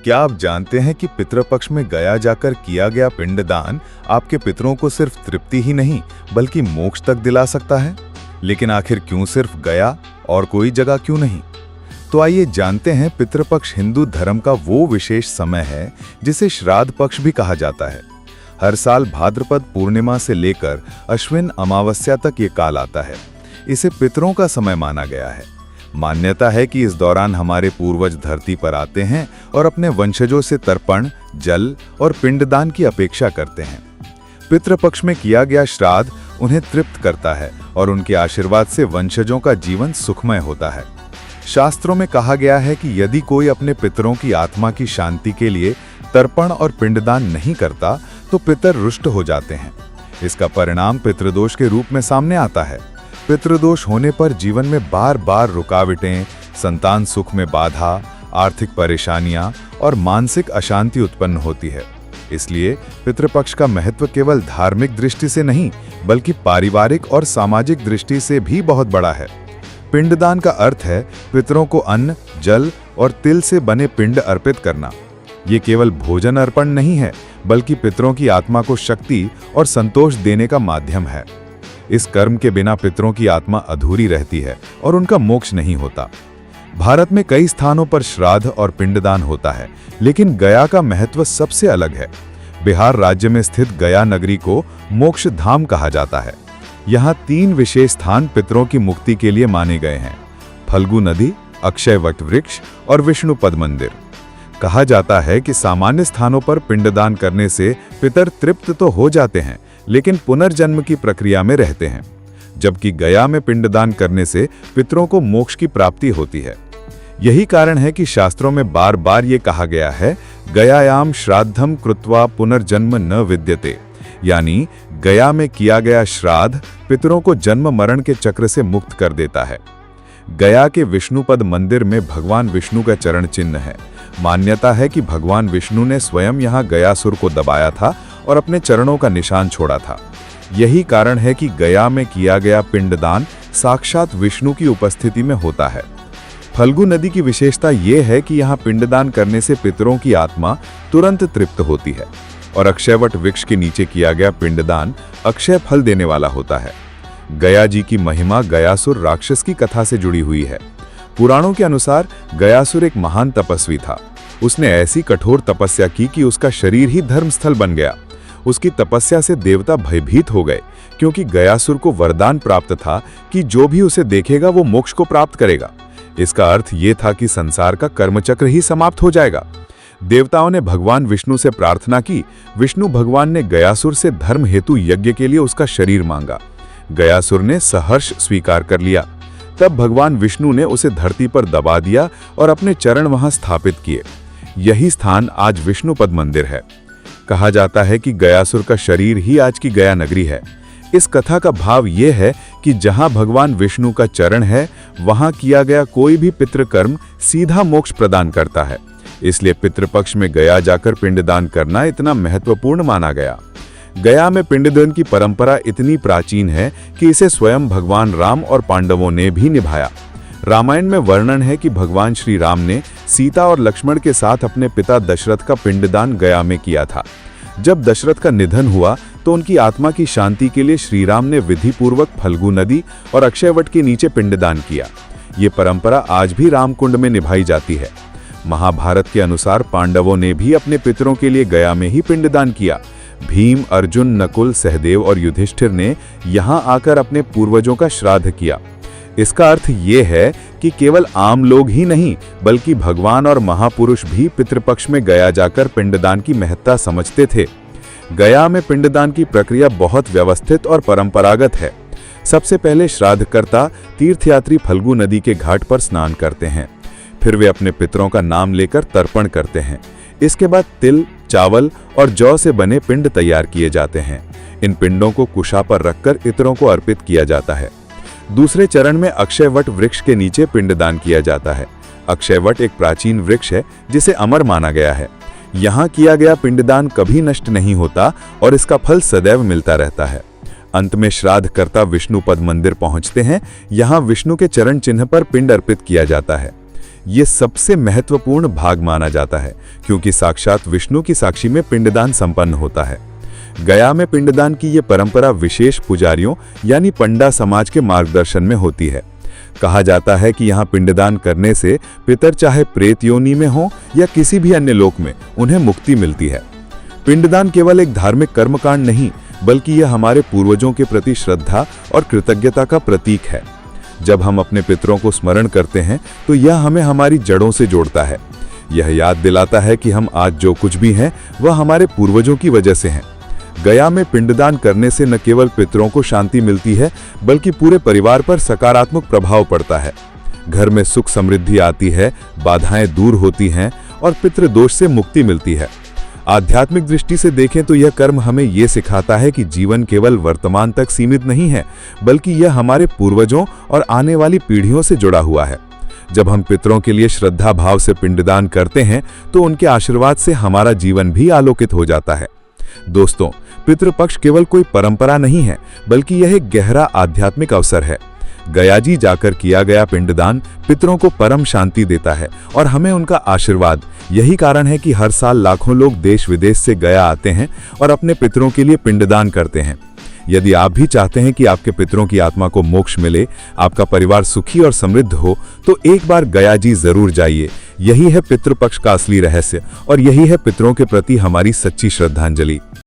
क्या आप जानते हैं कि पितृपक्ष में गया जाकर किया गया पिंडदान आपके पितरों को सिर्फ तृप्ति ही नहीं बल्कि मोक्ष तक दिला सकता है? लेकिन आखिर क्यों सिर्फ गया और कोई जगह क्यों नहीं? तो आइए जानते हैं। पितृपक्ष हिंदू धर्म का वो विशेष समय है जिसे श्राद्ध पक्ष भी कहा जाता है। हर साल भाद्रपद पूर्णिमा से लेकर अश्विन अमावस्या तक ये काल आता है। इसे पितरों का समय माना गया है। मान्यता है कि इस दौरान हमारे पूर्वज धरती पर आते हैं और अपने वंशजों से तर्पण, जल और पिंडदान की अपेक्षा करते हैं। पितृपक्ष में किया गया श्राद्ध उन्हें तृप्त करता है और उनके आशीर्वाद से वंशजों का जीवन सुखमय होता है। शास्त्रों में कहा गया है कि यदि कोई अपने पितरों की आत्मा की शांति के लिए तर्पण और पिंडदान नहीं करता तो पितर रुष्ट हो जाते हैं। इसका परिणाम पितृदोष के रूप में सामने आता है। पितृदोष होने पर जीवन में बार बार रुकावटें, संतान सुख में बाधा, आर्थिक परेशानियां और मानसिक अशांति उत्पन्न होती है। इसलिए पितृपक्ष का महत्व केवल धार्मिक दृष्टि से नहीं बल्कि पारिवारिक और सामाजिक दृष्टि से भी बहुत बड़ा है। पिंडदान का अर्थ है पितरों को अन्न, जल और तिल से बने पिंड अर्पित करना। ये केवल भोजन अर्पण नहीं है बल्कि पितरों की आत्मा को शक्ति और संतोष देने का माध्यम है। इस कर्म के बिना पितरों की आत्मा अधूरी रहती है और उनका मोक्ष नहीं होता। भारत में कई स्थानों पर श्राद्ध और पिंडदान होता है, लेकिन गया का महत्व सबसे अलग है। बिहार राज्य में स्थित गया नगरी को मोक्ष धाम कहा जाता है। यहाँ 3 विशेष स्थान पितरों की मुक्ति के लिए माने गए हैं: फल्गु नदी, अक्षय वट वृक्ष और विष्णुपद मंदिर। कहा जाता है कि सामान्य स्थानों पर पिंडदान करने से पितर तृप्त तो हो जाते हैं लेकिन पुनर्जन्म की प्रक्रिया में रहते हैं, जबकि गया में पिंडदान करने से पितरों को मोक्ष की प्राप्ति होती है। यही कारण है कि शास्त्रों में बार बार ये कहा गया है, गयायाम श्राद्धम कृत्वा पुनर्जन्म न विद्यते, यानी गया में किया गया श्राद्ध पितरों को जन्म मरण के चक्र से मुक्त कर देता है। गया के विष्णुपद मंदिर में भगवान विष्णु का चरण चिन्ह है। मान्यता है कि भगवान विष्णु ने स्वयं यहाँ गयासुर को दबाया था और अपने चरणों का निशान छोड़ा था। यही कारण है कि गया में किया गया पिंडदान साक्षात विष्णु की उपस्थिति में होता है। फल्गु नदी की विशेषता ये है कि यहाँ पिंडदान करने से पितरों की आत्मा तुरंत तृप्त होती है और अक्षयवट वृक्ष के नीचे किया गया पिंडदान अक्षय फल देने वाला होता है। गया जी की महिमा गयासुर राक्षस की कथा से जुड़ी हुई है। पुराणों के अनुसार गयासुर एक महान तपस्वी था। उसने ऐसी कठोर तपस्या की कि उसका शरीर ही धर्मस्थल बन गया। उसकी तपस्या से देवता भयभीत हो गए क्योंकि गयासुर को वरदान प्राप्त था कि जो भी उसे देखेगा वो मोक्ष को प्राप्त करेगा। इसका अर्थ ये था कि संसार का कर्मचक्र ही समाप्त हो जाएगा। देवताओं ने भगवान विष्णु से प्रार्थना की। विष्णु भगवान ने गयासुर से धर्म हेतु यज्ञ के लिए उसका शरीर मांगा। गयासुर ने सहर्ष स्वीकार कर लिया। तब भगवान विष्णु ने उसे धरती पर दबा दिया और अपने चरण वहां स्थापित किए। यही स्थान आज विष्णुपद मंदिर है। कहा जाता है कि गयासुर का शरीर ही आज की गया नगरी है। इस कथा का भाव यह है कि जहां भगवान विष्णु का चरण है वहां किया गया कोई भी पितृकर्म सीधा मोक्ष प्रदान करता है। इसलिए पितृपक्ष में गया जाकर पिंडदान करना इतना महत्वपूर्ण माना गया। गया में पिंडदान की परंपरा इतनी प्राचीन है कि इसे स्वयं भगवान राम और पांडवों ने भी निभाया। रामायण में वर्णन है कि भगवान श्री राम ने सीता और लक्ष्मण के साथ अपने पिता दशरथ का पिंडदान गया में किया था। जब दशरथ का निधन हुआ तो उनकी आत्मा की शांति के लिए श्री राम ने विधिपूर्वक फल्गु नदी और अक्षयवट के नीचे पिंडदान किया। ये परंपरा आज भी रामकुंड में निभाई जाती है। महाभारत के अनुसार पांडवों ने भी अपने पितरों के लिए गया में ही पिंडदान किया। भीम, अर्जुन, नकुल, सहदेव और युधिष्ठिर ने यहाँ आकर अपने पूर्वजों का श्राद्ध किया। इसका अर्थ ये है कि केवल आम लोग ही नहीं बल्कि भगवान और महापुरुष भी पितृपक्ष में गया जाकर पिंडदान की महत्ता समझते थे। गया में पिंडदान की प्रक्रिया बहुत व्यवस्थित और परंपरागत है। सबसे पहले श्राद्धकर्ता तीर्थयात्री फल्गु नदी के घाट पर स्नान करते हैं। फिर वे अपने पितरों का नाम लेकर तर्पण करते हैं। इसके बाद तिल, चावल और जौ से बने पिंड तैयार किए जाते हैं। इन पिंडों को कुशा पर रखकर इतरों को अर्पित किया जाता है। दूसरे चरण में अक्षयवट वृक्ष के नीचे पिंडदान किया जाता है। अक्षयवट एक प्राचीन वृक्ष है जिसे अमर माना गया है। यहाँ किया गया पिंडदान कभी नष्ट नहीं होता और इसका फल सदैव मिलता रहता है। अंत में श्राद्धकर्ता विष्णुपद मंदिर पहुंचते हैं। यहाँ विष्णु के चरण चिन्ह पर पिंड अर्पित किया जाता है। ये सबसे महत्वपूर्ण भाग माना जाता है, क्योंकि साक्षात विष्णु की साक्षी में पिंडदान संपन्न होता है। गया में पिंडदान की ये परंपरा विशेष पुजारियों यानी पंडा समाज के मार्गदर्शन में होती है। कहा जाता है कि यहाँ पिंडदान करने से पितर चाहे प्रेत योनि में हो या किसी भी अन्य लोक में उन्हें मुक्ति मिलती है। पिंडदान केवल एक धार्मिक कर्मकांड नहीं, बल्कि यह हमारे पूर्वजों के प्रति श्रद्धा और कृतज्ञता का प्रतीक है। जब हम अपने पितरों को स्मरण करते हैं तो यह हमें हमारी जड़ों से जोड़ता है। यह याद दिलाता है कि हम आज जो कुछ भी हैं वह हमारे पूर्वजों की वजह से हैं। गया में पिंडदान करने से न केवल पितरों को शांति मिलती है, बल्कि पूरे परिवार पर सकारात्मक प्रभाव पड़ता है। घर में सुख समृद्धि आती है, बाधाएं दूर होती हैं और पितृदोष से मुक्ति मिलती है। आध्यात्मिक दृष्टि से देखें तो यह कर्म हमें यह सिखाता है कि जीवन केवल वर्तमान तक सीमित नहीं है, बल्कि यह हमारे पूर्वजों और आने वाली पीढ़ियों से जुड़ा हुआ है। जब हम पितरों के लिए श्रद्धा भाव से पिंडदान करते हैं तो उनके आशीर्वाद से हमारा जीवन भी आलोकित हो जाता है। दोस्तों, पितृपक्ष केवल कोई परंपरा नहीं है, बल्कि यह एक गहरा आध्यात्मिक अवसर है। गया जी जाकर किया गया पिंडदान पितरों को परम शांति देता है और हमें उनका आशीर्वाद। यही कारण है कि हर साल लाखों लोग देश विदेश से गया आते हैं और अपने पितरों के लिए पिंडदान करते हैं। यदि आप भी चाहते हैं कि आपके पितरों की आत्मा को मोक्ष मिले, आपका परिवार सुखी और समृद्ध हो, तो एक बार गया जी जरूर जाइए। यही है पितृपक्ष का असली रहस्य और यही है पितरों के प्रति हमारी सच्ची श्रद्धांजलि।